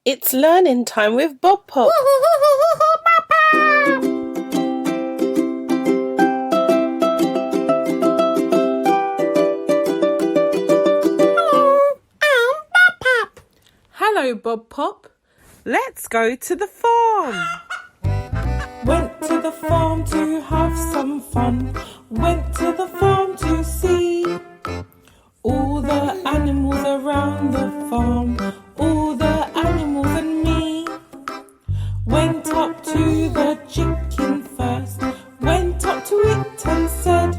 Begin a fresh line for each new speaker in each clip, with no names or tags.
It's learning time with Bob Pop. Hello, Bob Pop. Let's go to the farm.
Went to the farm to have some fun. Went to the farm to see all the animals around the farm, all the animals and me. Went up to the chicken first, went up to it and said,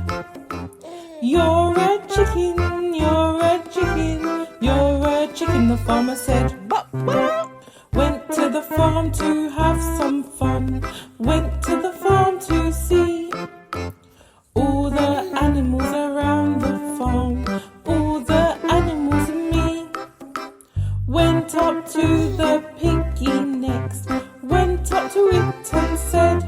"You're a chicken, you're a chicken, you're a chicken," the farmer said. Went to the farm to have some fun, went to the farm to see all the animals around the farm, all the animals and me. Went up to the piggy next, went up to it and said,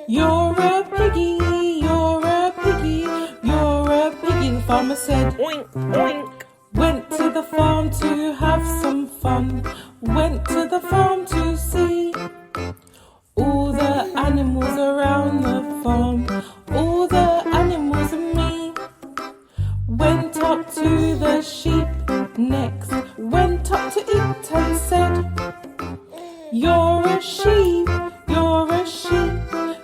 "You're a piggy, you're a piggy, you're a piggy," the farmer said.
Oink, oink.
Went to the farm to have some fun, went to the farm to see all the animals around the farm, all the animals and me. Went up to the sheep next, went up to it and said, "You're a sheep, you're a sheep,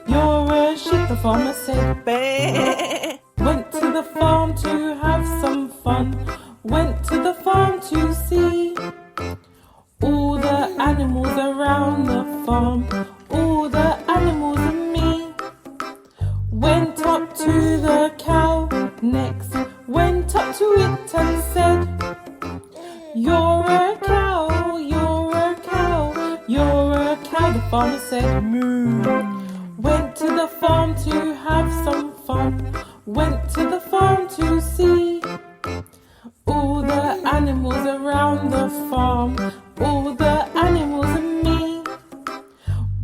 you're a sheep," the farmer said.
Bah.
Went to the farm to have some fun, went to the farm to see all the animals around the farm, all the animals and me. Went up to the cow next, went up to it and said, "You're a cow, you're a cow, you're a cow," the farmer said.
Moo.
Went to the farm to have some fun, went to the farm to see all the animals around the farm, all the animals and me.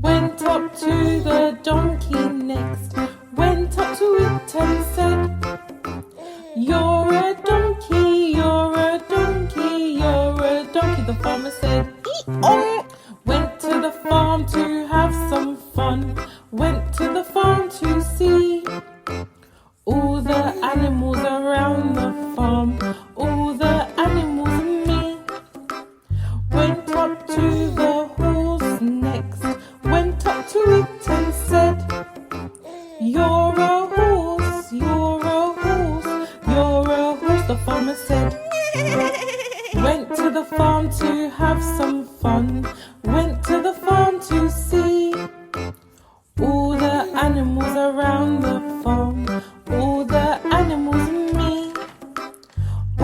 Went up to the donkey next, went up to it and said, "You're a donkey, you're a donkey, you're a donkey," the farmer said. Went to the farm to have some fun, went to the farm to see all the animals around the farm, all the animals and me. Went up to the horse next, went up to it and said, "You're a horse, you're a horse, you're a horse," the farmer said. Went to the farm to have some fun, went to the farm to see all the animals around the farm, all the animals and me.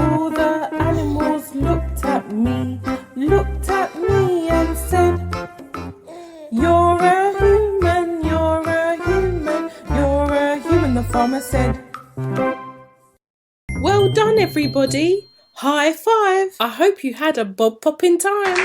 All the animals looked at me and said, "You're a human, you're a human, you're a human," the farmer said.
Well done, everybody. High five. I hope you had a Bob Pop in time.